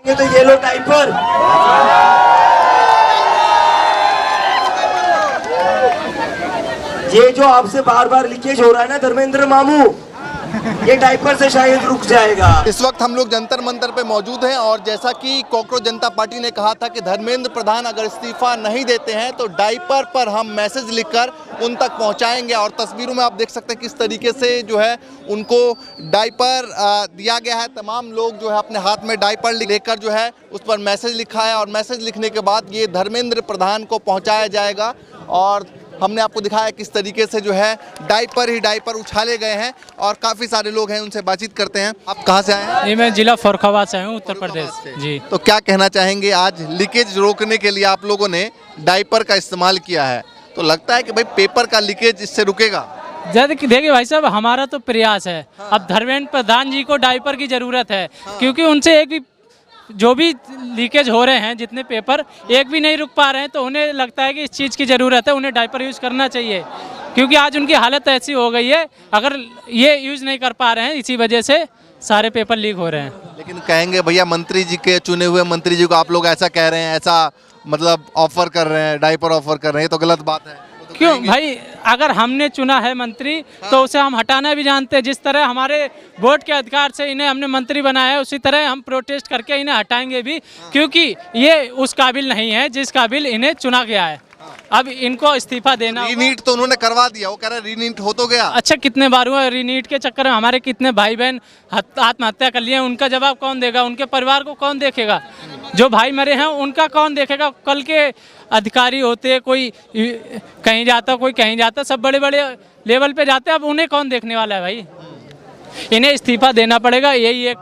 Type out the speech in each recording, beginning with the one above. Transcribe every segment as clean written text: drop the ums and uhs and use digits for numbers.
ये तो ये लो डायपर। ये जो आपसे बार बार लीकेज हो रहा है ना धर्मेंद्र मामू, ये डायपर से शायद रुक जाएगा। इस वक्त हम लोग जंतर मंतर पे मौजूद हैं और जैसा कि कॉकरोच जनता पार्टी ने कहा था कि धर्मेंद्र प्रधान अगर इस्तीफा नहीं देते हैं तो डायपर पर हम मैसेज लिखकर उन तक पहुंचाएंगे। और तस्वीरों में आप देख सकते हैं किस तरीके से जो है उनको डायपर दिया गया है। तमाम लोग जो है अपने हाथ में डायपर लेकर जो है उस पर मैसेज लिखा है और मैसेज लिखने के बाद ये धर्मेंद्र प्रधान को पहुँचाया जाएगा। और हमने आपको दिखाया किस तरीके से जो है डायपर ही डायपर उछाले गए हैं और काफ़ी सारे लोग हैं, उनसे बातचीत करते हैं। आप कहाँ से आए हैं? ये मैं जिला फर्रुखाबाद से हूँ, उत्तर प्रदेश जी। तो क्या कहना चाहेंगे, आज लीकेज रोकने के लिए आप लोगों ने डायपर का इस्तेमाल किया है, तो लगता है कि भाई पेपर का लीकेज इससे रुकेगा? देखिए भाई साहब, हमारा तो प्रयास है। अब धर्मेंद्र प्रधान जी को डायपर की ज़रूरत है, क्योंकि उनसे एक भी जो भी लीकेज हो रहे हैं, जितने पेपर एक भी नहीं रुक पा रहे हैं, तो उन्हें लगता है कि इस चीज़ की ज़रूरत है, उन्हें डायपर यूज़ करना चाहिए। क्योंकि आज उनकी हालत ऐसी हो गई है, अगर ये यूज़ नहीं कर पा रहे हैं, इसी वजह से सारे पेपर लीक हो रहे हैं। लेकिन कहेंगे भैया मंत्री जी के चुने हुए मंत्री जी को आप लोग ऐसा कह रहे हैं, ऐसा मतलब ऑफर कर रहे हैं, डायपर ऑफर कर रहे हैं, तो गलत बात है। क्यों भाई, अगर हमने चुना है मंत्री तो उसे हम हटाना भी जानते हैं। जिस तरह हमारे वोट के अधिकार से इन्हें हमने मंत्री बनाया है, उसी तरह हम प्रोटेस्ट करके इन्हें हटाएंगे भी, क्योंकि ये उस काबिल नहीं है जिस काबिल इन्हें चुना गया है। अब इनको इस्तीफा देना। रीनीट तो उन्होंने करवा दिया, वो कह रहे रीनीट हो तो गया। अच्छा, कितने बार हुआ रीनीट के चक्कर में हमारे कितने भाई बहन आत्महत्या कर लिए हैं, उनका जवाब कौन देगा? उनके परिवार को कौन देखेगा? जो भाई मरे हैं उनका कौन देखेगा? कल के अधिकारी होते, कोई कहीं जाता, कोई कहीं जाता, सब बड़े बड़े लेवल पे जाते हैं। अब उन्हें कौन देखने वाला है भाई? इन्हें इस्तीफा देना पड़ेगा, यही एक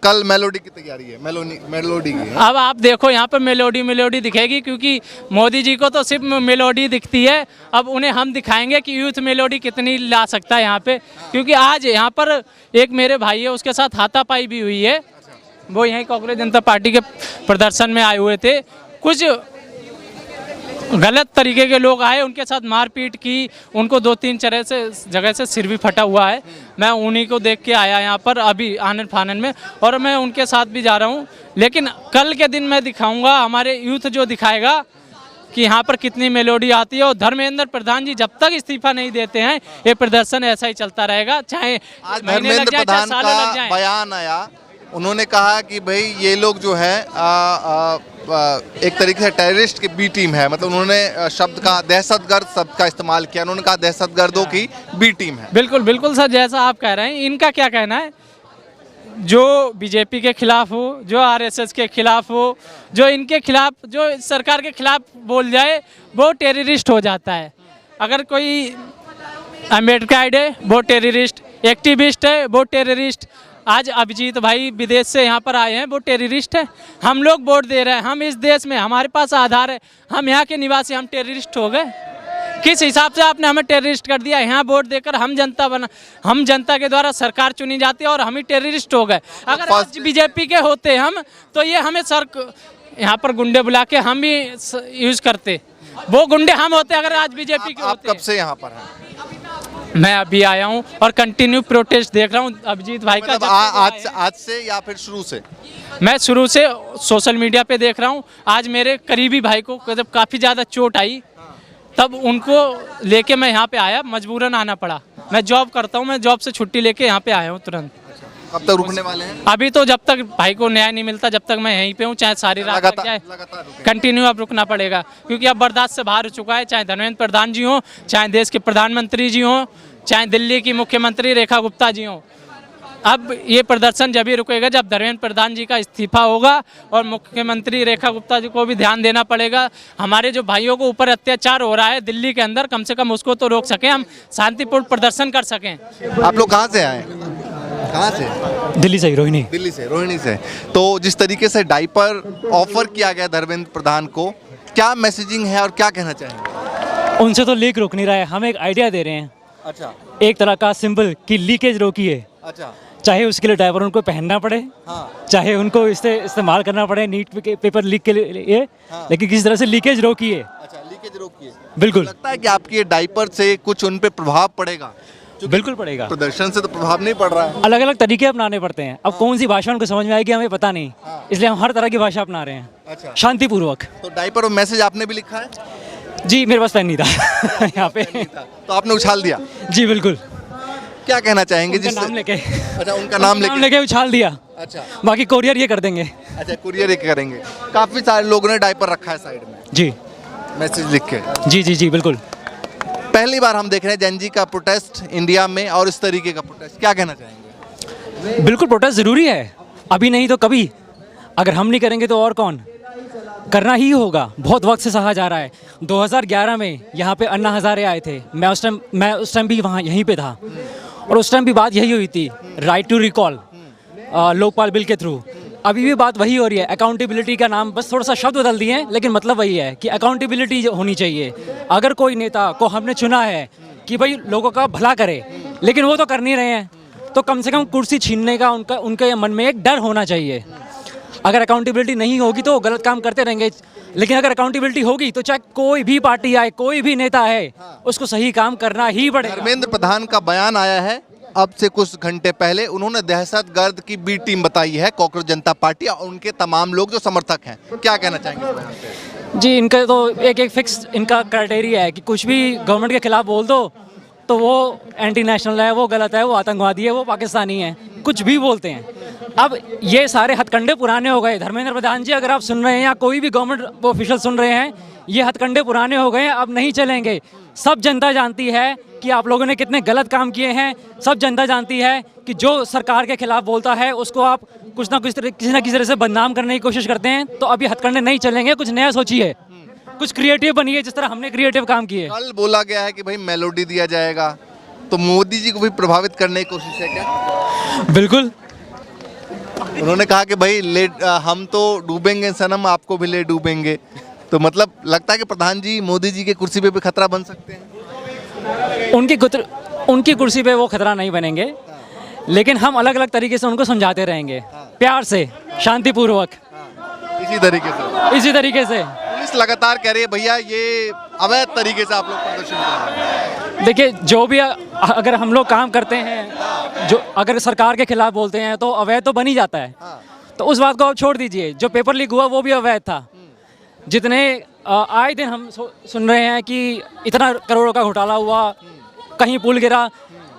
कल मेलोडी की तैयारी है, मेलोडी की है। अब आप देखो यहाँ पर मेलोडी दिखेगी, क्योंकि मोदी जी को तो सिर्फ मेलोडी दिखती है। अब उन्हें हम दिखाएंगे कि यूथ मेलोडी कितनी ला सकता है यहाँ पे। क्योंकि आज यहाँ पर एक मेरे भाई है, उसके साथ हाथापाई भी हुई है। वो यहीं कॉकरोच जनता पार्टी के प्रदर्शन में आए हुए थे, कुछ गलत तरीके के लोग आए, उनके साथ मारपीट की, उनको 2-3 जगह से सिर भी फटा हुआ है। मैं उन्हीं को देख के आया यहाँ पर अभी आनन फानन में, और मैं उनके साथ भी जा रहा हूँ। लेकिन कल के दिन मैं दिखाऊंगा, हमारे यूथ जो दिखाएगा कि यहाँ पर कितनी मेलोडी आती है। और धर्मेंद्र प्रधान जी जब तक इस्तीफा नहीं देते हैं, ये प्रदर्शन ऐसा ही चलता रहेगा, चाहे आज धर्मेंद्र प्रधान का बयान आया, उन्होंने कहा कि भाई ये लोग जो है एक तरीके से टेररिस्ट की बी टीम है। मतलब उन्होंने शब्द का दहशतगर्द शब्द का इस्तेमाल किया। उन्होंने कहा दहशतगर्दों की बी टीम है। बिल्कुल बिल्कुल सर, जैसा आप कह रहे हैं। इनका क्या कहना है? जो बीजेपी के खिलाफ हो, जो आरएसएस के खिलाफ हो, जो इनके खिलाफ, जो सरकार के खिलाफ बोल जाए, वो टेररिस्ट हो जाता है। अगर कोई अम्बेडकर है, वो टेररिस्ट, एक्टिविस्ट है, वो टेररिस्ट। आज अभिजीत भाई विदेश से यहाँ पर आए हैं, वो टेररिस्ट है। हम लोग वोट दे रहे हैं, हम इस देश में, हमारे पास आधार है, हम यहाँ के निवासी, हम टेररिस्ट हो गए? किस हिसाब से आपने हमें टेररिस्ट कर दिया? यहाँ वोट देकर हम जनता के द्वारा सरकार चुनी जाती है और हम ही टेररिस्ट हो गए। अगर आज बीजेपी के होते हम, तो ये हमें यहाँ पर गुंडे बुला के हम भी यूज करते, वो गुंडे हम होते अगर आज बीजेपी के होते। कब से यहाँ पर हैं? मैं अभी आया हूँ और कंटिन्यू प्रोटेस्ट देख रहा हूँ अभिजीत भाई का। आज से या फिर शुरू से? मैं शुरू से सोशल मीडिया पे देख रहा हूँ। आज मेरे करीबी भाई को जब काफ़ी ज़्यादा चोट आई, तब उनको लेके मैं यहाँ पे आया, मजबूरन आना पड़ा। मैं जॉब करता हूँ, मैं जॉब से छुट्टी लेके यहाँ पे आया हूँ तुरंत। कब तक रुकने वाले हैं? अभी तो जब तक भाई को न्याय नहीं मिलता, जब तक मैं यहीं पे हूँ, चाहे सारी रात लग जाए, कंटिन्यू अब रुकना पड़ेगा। क्योंकि अब बर्दाश्त से बाहर हो चुका है। चाहे धर्मेंद्र प्रधान जी हों, चाहे देश के प्रधानमंत्री जी हों, चाहे दिल्ली की मुख्यमंत्री रेखा गुप्ता जी हों, अब ये प्रदर्शन जब ही रुकेगा जब धर्मेंद्र प्रधान जी का इस्तीफा होगा। और मुख्यमंत्री रेखा गुप्ता जी को भी ध्यान देना पड़ेगा। हमारे जो भाइयों को ऊपर अत्याचार हो रहा है दिल्ली के अंदर, कम से कम उसको तो रोक सकें, हम शांतिपूर्ण प्रदर्शन कर सकें। आप लोग कहाँ से आए? कहाँ से? दिल्ली से, रोहिणी। दिल्ली से, रोहिणी से। तो जिस तरीके से डायपर ऑफर किया गया धर्मेंद्र प्रधान को, क्या मैसेजिंग है और क्या कहना चाहेंगे? उनसे तो लीक रोक नहीं रहा है, हम एक आइडिया दे रहे हैं। अच्छा, एक तरह का सिंपल कि लीकेज रोकिए। अच्छा, चाहे उसके लिए डायपर उनको पहनना पड़े, हाँ, चाहे उनको इससे इस्तेमाल करना पड़े नीट पेपर लीक के लिए, हाँ, लेकिन किसी तरह से लीकेज रोकिए। अच्छा, लीकेज रोकिए। बिल्कुल। लगता है कि आपकी ये डायपर से कुछ उन पे प्रभाव पड़ेगा? बिल्कुल पड़ेगा। प्रदर्शन से तो प्रभाव नहीं पड़ रहा है। अलग अलग तरीके अपनाने पड़ते हैं। अब कौन सी भाषा उनको समझ में आएगी हमें पता नहीं, इसलिए हम हर तरह की भाषा अपना रहे हैं। अच्छा। शांतिपूर्वक। तो डायपर और मैसेज आपने भी लिखा है? जी मेरे पास पेन नहीं था यहाँ पे। तो आपने उछाल दिया? जी बिल्कुल। क्या कहना चाहेंगे उनका जिससे? नाम लेके, अच्छा, उनका नाम नाम लेके। लेके उछाल दिया। अच्छा। बाकी कोरियर ये कर देंगे। अच्छा, कुरियर एक करेंगे। काफी सारे लोगों ने डायपर रखा है साइड में, जी मैसेज लिख के। जी जी जी बिल्कुल। पहली बार हम देख रहे हैं जेन जी का प्रोटेस्ट इंडिया में, और इस तरीके का प्रोटेस्ट, क्या कहना चाहेंगे? बिल्कुल प्रोटेस्ट ज़रूरी है, अभी नहीं तो कभी। अगर हम नहीं करेंगे तो और कौन? करना ही होगा। बहुत वक्त से सहा जा रहा है। 2011 में यहाँ पे अन्ना हज़ारे आए थे। मैं उस टाइम भी वहाँ यहीं पे था, और उस टाइम भी बात यही हुई थी, right to recall Lokpal bill के थ्रू। अभी भी बात वही हो रही है। अकाउंटेबिलिटी का नाम बस थोड़ा सा शब्द बदल दिए हैं, लेकिन मतलब वही है कि अकाउंटेबिलिटी होनी चाहिए। अगर कोई नेता को हमने चुना है कि भाई लोगों का भला करे, लेकिन वो तो कर नहीं रहे हैं, तो कम से कम कुर्सी छीनने का उनके मन में एक डर होना चाहिए। अगर अकाउंटेबिलिटी नहीं होगी तो गलत काम करते रहेंगे, लेकिन अगर अकाउंटेबिलिटी होगी तो चाहे कोई भी पार्टी आए, कोई भी नेता है, उसको सही काम करना ही पड़ेगा। धर्मेंद्र प्रधान का बयान आया है अब से कुछ घंटे पहले। उन्होंने दहशतगर्द की बी टीम बताई है कॉकरोच जनता पार्टी और उनके तमाम लोग जो समर्थक हैं। क्या कहना चाहेंगे इस बयान पे? जी इनका तो एक फिक्स इनका क्राइटेरिया है कि कुछ भी गवर्नमेंट के खिलाफ बोल दो तो वो एंटी नेशनल है, वो गलत है, वो आतंकवादी है, वो पाकिस्तानी है, कुछ भी बोलते हैं। अब ये सारे हथकंडे पुराने हो गए। धर्मेंद्र प्रधान जी, अगर आप सुन रहे हैं या कोई भी गवर्नमेंट ऑफिशियल सुन रहे हैं, ये हथकंडे पुराने हो गए हैं, अब नहीं चलेंगे। सब जनता जानती है कि आप लोगों ने कितने गलत काम किए हैं। सब जनता जानती है कि जो सरकार के खिलाफ बोलता है उसको आप कुछ ना कुछ किसी ना किसी तरह से बदनाम करने की कोशिश करते हैं। तो अभी हथकंडे नहीं चलेंगे, कुछ नया सोचिए, कुछ क्रिएटिव बनिए, जिस तरह हमने क्रिएटिव काम किए। कल बोला गया है कि भाई मेलोडी दिया जाएगा, तो मोदी जी को भी प्रभावित करने की कोशिश है क्या? बिल्कुल। उन्होंने कहा कि भाई हम तो डूबेंगे सनम, आपको भी ले डूबेंगे। तो मतलब लगता है कि प्रधान जी मोदी जी के कुर्सी पे भी खतरा बन सकते हैं। उनकी कुर्सी पे वो खतरा नहीं बनेंगे, लेकिन हम अलग अलग तरीके से उनको समझाते रहेंगे, प्यार से, शांतिपूर्वक, इसी तरीके से। पुलिस लगातार कह रही है भैया ये अवैध तरीके से आप लोग प्रदर्शन कर रहे हैं। देखिए, जो भी अगर हम लोग काम करते हैं, जो अगर सरकार के खिलाफ बोलते हैं तो अवैध तो बन ही जाता है। तो उस बात को आप छोड़ दीजिए। जो पेपर लीक हुआ वो भी अवैध था। जितने आए दिन हम सुन रहे हैं कि इतना करोड़ों का घोटाला हुआ, कहीं पुल गिरा,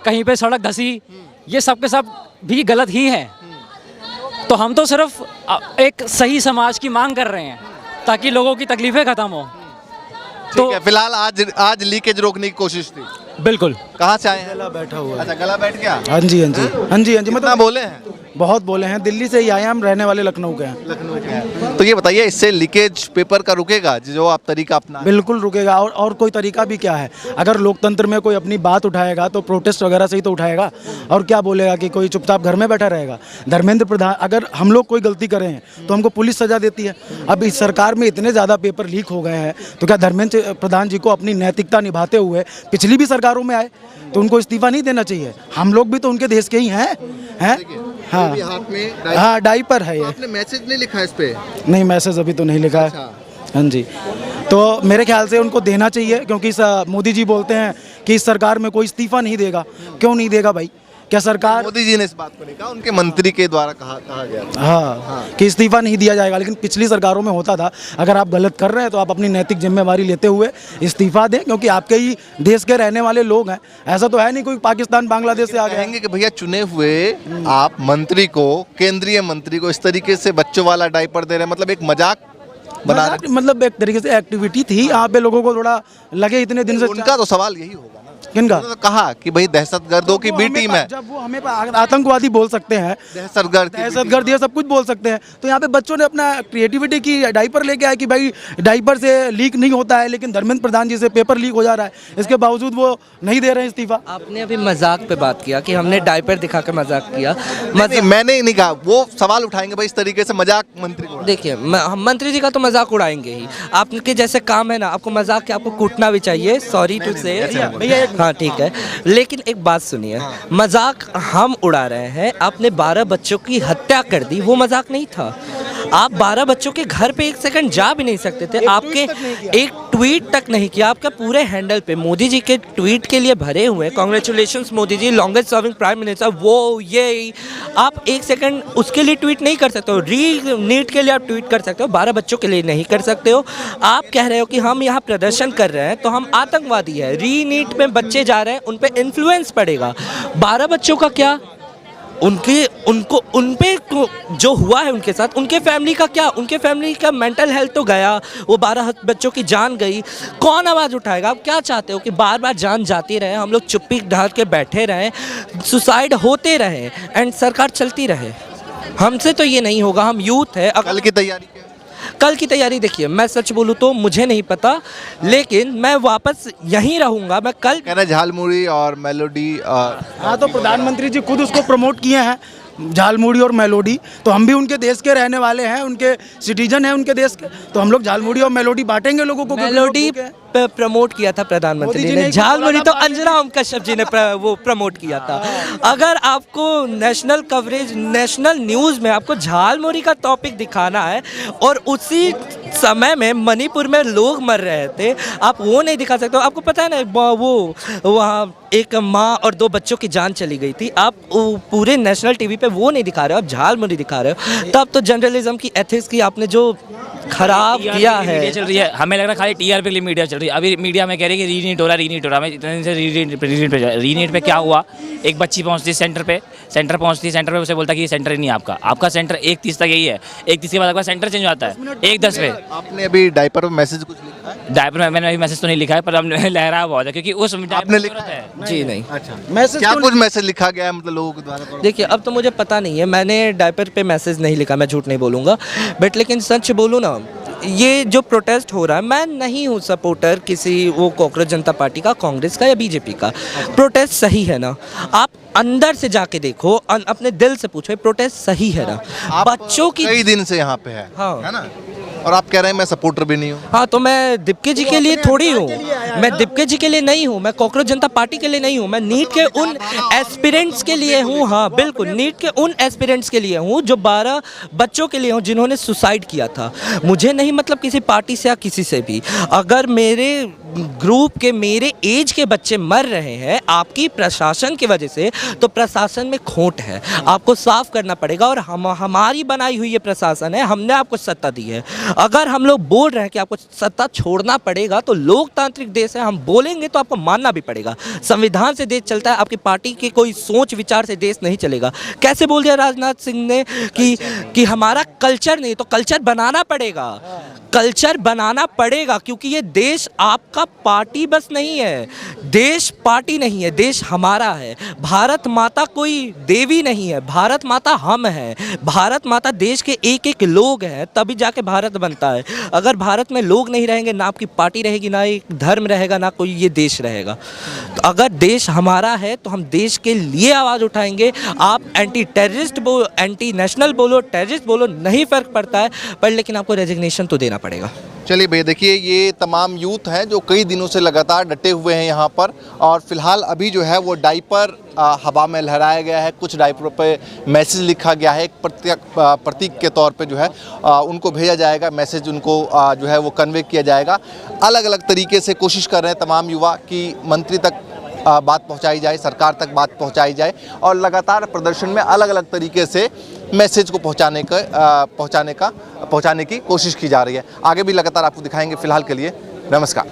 कहीं पे सड़क धंसी, ये सब के सब भी गलत ही है। तो हम तो सिर्फ एक सही समाज की मांग कर रहे हैं ताकि लोगों की तकलीफें खत्म हो। तो फिलहाल आज लीकेज रोकने की कोशिश थी। बिल्कुल। कहाँ से आए हैं? गला बैठा हुआ है। अच्छा, गला बैठ गया। हाँ जी हाँ जी हाँ जी हाँ जी। कितना बोले हैं? बहुत बोले हैं। दिल्ली से ही आए हैं, हम रहने वाले लखनऊ के हैं। लखनऊ के हैं। तो ये बताइए, इससे लीकेज पेपर का रुकेगा जो आप तरीका अपना? बिल्कुल रुकेगा। और कोई तरीका भी क्या है? अगर लोकतंत्र में कोई अपनी बात उठाएगा तो प्रोटेस्ट वगैरह से ही तो उठाएगा। और क्या बोलेगा कि कोई चुपचाप घर में बैठा रहेगा? धर्मेंद्र प्रधान, अगर हम लोग कोई गलती करें तो हमको पुलिस सजा देती है। अब इस सरकार में इतने ज़्यादा पेपर लीक हो गए हैं, तो क्या धर्मेंद्र प्रधान जी को अपनी नैतिकता निभाते हुए पिछली भी सरकारों में आए तो उनको इस्तीफा नहीं देना चाहिए? हम लोग भी तो उनके देश के ही हैं। हाँ हाथ में हाँ, डायपर है ये। आपने मैसेज नहीं लिखा इस पे? नहीं, मैसेज अभी तो नहीं लिखा है। हाँ जी। तो मेरे ख्याल से उनको देना चाहिए, क्योंकि मोदी जी बोलते हैं कि इस सरकार में कोई इस्तीफा नहीं देगा। क्यों नहीं देगा भाई? क्या सरकार? मोदी जी ने इस बात को नहीं कहा, उनके मंत्री के द्वारा कहा गया था। हाँ, कि इस्तीफा नहीं दिया जाएगा। लेकिन पिछली सरकारों में होता था, अगर आप गलत कर रहे हैं तो आप अपनी नैतिक जिम्मेवारी लेते हुए इस्तीफा दें, क्योंकि आपके ही देश के रहने वाले लोग हैं। ऐसा तो है नहीं कोई पाकिस्तान बांग्लादेश से आ गए। कहेंगे कि भैया चुने हुए आप मंत्री को, केंद्रीय मंत्री को इस तरीके से बच्चों वाला डायपर दे रहे हैं, मतलब एक मजाक बना रहे। मतलब एक तरीके से एक्टिविटी थी यहाँ पे, लोगों को थोड़ा लगे इतने दिन से। उनका तो सवाल यही होगा ना। किनका? उन्होंने तो कहा कि भाई दहशतगर्दों की बी टीम है। जब वो हमें आतंकवादी बोल सकते हैं, दहशतगर्द, ये सब कुछ बोल सकते हैं, तो यहाँ पे बच्चों ने अपना क्रिएटिविटी की, डायपर लेके आए कि भाई डायपर से लीक नहीं होता है, लेकिन धर्मेंद्र प्रधान जी से पेपर लीक हो जा रहा है, इसके बावजूद वो नहीं दे रहे हैं इस्तीफा। आपने अभी मजाक पे बात किया कि हमने डायपर दिखा के मजाक किया। मैंने नहीं कहा, वो सवाल उठाएंगे भाई इस तरीके से मजाक मंत्री को। देखिए, हम मंत्री जी का तो मजाक उड़ाएंगे ही। आपके जैसे काम है ना, आपको मजाक के आपको कूटना भी चाहिए। सॉरी टू से। हाँ ठीक है, लेकिन एक बात सुनिए, मजाक हम उड़ा रहे हैं। आपने 12 बच्चों की हत्या कर दी, वो मजाक नहीं था। आप 12 बच्चों के घर पे एक सेकंड जा भी नहीं सकते थे। आपके एक ट्वीट तक नहीं किया, आपका पूरे हैंडल पे मोदी जी के ट्वीट के लिए भरे हुए congratulations Modi ji longest serving prime minister, वो ये आप एक सेकंड उसके लिए ट्वीट नहीं कर सकते हो। री नीट के लिए आप ट्वीट कर सकते हो, 12 बच्चों के लिए नहीं कर सकते हो। आप कह रहे हो कि हम यहाँ प्रदर्शन कर रहे हैं तो हम आतंकवादी है, री नीट में बच्चे जा रहे हैं उन पे इन्फ्लुएंस पड़ेगा, 12 बच्चों का क्या, उन पे जो हुआ है उनके साथ, उनके फैमिली का क्या, उनके फैमिली का मेंटल हेल्थ तो गया, वो 12 बच्चों की जान गई, कौन आवाज़ उठाएगा? आप क्या चाहते हो कि बार बार जान जाती रहे, हम लोग चुप्पी ढाल के बैठे रहें, सुसाइड होते रहे एंड सरकार चलती रहे? हमसे तो ये नहीं होगा, हम यूथ है। कल की तैयारी क्या है? कल की तैयारी देखिए, मैं सच बोलूँ तो मुझे नहीं पता, लेकिन मैं वापस यहीं रहूँगा। मैं कल कहना झालमुड़ी और मेलोडी हाँ, तो प्रधानमंत्री जी खुद उसको प्रमोट किए हैं, झालमुड़ी और मेलोडी। तो हम भी उनके देश के रहने वाले हैं, उनके सिटीजन हैं उनके देश के, तो हम लोग झालमुड़ी और मेलोडी बांटेंगे लोगों को। मेलोडी प्रमोट किया था प्रधानमंत्री ने, झालमुड़ी तो अंजना ओम कश्यप जी ने वो प्रमोट किया था। अगर आपको नेशनल कवरेज, नेशनल न्यूज़ में आपको झालमुड़ी का टॉपिक दिखाना है और उसी समय में मणिपुर में लोग मर रहे थे, आप वो नहीं दिखा सकते हो। आपको पता है ना, वो वहाँ एक माँ और 2 बच्चों की जान चली गई थी, आप पूरे नेशनल टीवी पे वो नहीं दिखा रहे हो, आप झालमुड़ी दिखा रहे हो। तब तो जर्नलिज्म की एथिक्स की आपने जो खराब किया है। चल रही है, हमें लग रहा है खाली टीआरपी के लिए मीडिया चल रही है। अभी मीडिया में कह रही है कि रीनीट हो रहा है, रीनीट हो रहा है। इतने दिन से रीनीट पे क्या हुआ? एक बच्ची पहुंचती है सेंटर पहुंचती है, सेंटर पे उसे बोलता है कि ये सेंटर ही नहीं है आपका सेंटर 1:30 तक यही है, 1:30 के बाद आपका सेंटर चेंज हो जाता है 1:10 पे। आपने अभी डायपर पे मैसेज कुछ लिखा है? डायपर में मैंने अभी मैसेज तो नहीं लिखा है, पर हमने लहरा बहुत है क्योंकि उस आपने लिखा है जी नहीं। अच्छा, मैसेज क्या कुछ मैसेज लिखा गया है मतलब लोगों के द्वारा? देखिए, अब तो मुझे पता नहीं है, मैंने डायपर पे मैसेज नहीं लिखा, मैं झूठ नहीं बोलूँगा, बट लेकिन सच बोलूँ ना, ये जो प्रोटेस्ट हो रहा है, मैं नहीं हूँ सपोर्टर किसी वो कॉकरोच जनता पार्टी का, कांग्रेस का या बीजेपी का। प्रोटेस्ट सही है ना, आप अंदर से जाके देखो, अपने दिल से पूछो, प्रोटेस्ट सही है ना? आप बच्चों की कई दिन से यहाँ पे है, हाँ। है ना? और आप कह रहे हैं मैं सपोर्टर भी नहीं हूँ। हाँ, तो मैं दीपके जी के लिए थोड़ी हूँ, मैं दीपके जी के लिए नहीं हूँ, मैं कॉकरोच जनता पार्टी के लिए नहीं हूँ, मैं नीट के उन एस्पिरेंट्स के लिए हूँ। हाँ बिल्कुल, नीट के उन एस्पिरेंट्स के लिए हूँ जो 12 बच्चों के लिए हूँ जिन्होंने सुसाइड किया था। मुझे नहीं मतलब किसी पार्टी से या किसी से भी, अगर मेरे ग्रुप के, मेरे एज के बच्चे मर रहे हैं आपकी प्रशासन की वजह से, तो प्रशासन में खोट है, आपको साफ करना पड़ेगा। और हमारी बनाई हुई ये प्रशासन है, हमने आपको सत्ता दी है। अगर हम लोग बोल रहे हैं कि आपको सत्ता छोड़ना पड़ेगा, तो लोकतांत्रिक देश है, हम बोलेंगे तो आपको मानना भी पड़ेगा। संविधान से देश चलता है, आपकी पार्टी के कोई सोच विचार से देश नहीं चलेगा। कैसे बोल दिया राजनाथ सिंह ने कि हमारा कल्चर नहीं, तो कल्चर बनाना पड़ेगा, कल्चर बनाना पड़ेगा, क्योंकि ये देश आपका पार्टी बस नहीं है, देश पार्टी नहीं है, देश हमारा है। भारत माता कोई देवी नहीं है, भारत माता हम हैं, भारत माता देश के एक एक लोग हैं, तभी जाके भारत बनता है। अगर भारत में लोग नहीं रहेंगे, ना आपकी पार्टी रहेगी, ना एक धर्म रहेगा, ना कोई ये देश रहेगा। तो अगर देश हमारा है तो हम देश के लिए आवाज़ उठाएंगे। आप एंटी टेररिस्ट बोलो, एंटी नेशनल बोलो, टेररिस्ट बोलो, नहीं फ़र्क पड़ता है, पर लेकिन आपको रेजिग्नेशन तो देना पड़ेगा। चलिए भैया, देखिए ये तमाम यूथ हैं जो कई दिनों से लगातार डटे हुए हैं यहाँ पर, और फिलहाल अभी जो है वो डायपर हवा में लहराया गया है, कुछ डायपरों पे मैसेज लिखा गया है, एक प्रतीक के तौर पे जो है उनको भेजा जाएगा, मैसेज उनको जो है वो कन्वे किया जाएगा। अलग अलग तरीके से कोशिश कर रहे हैं तमाम युवा कि मंत्री तक बात पहुंचाई जाए, सरकार तक बात पहुंचाई जाए, और लगातार प्रदर्शन में अलग अलग तरीके से मैसेज को पहुंचाने की कोशिश की जा रही है। आगे भी लगातार आपको दिखाएंगे। फिलहाल के लिए नमस्कार।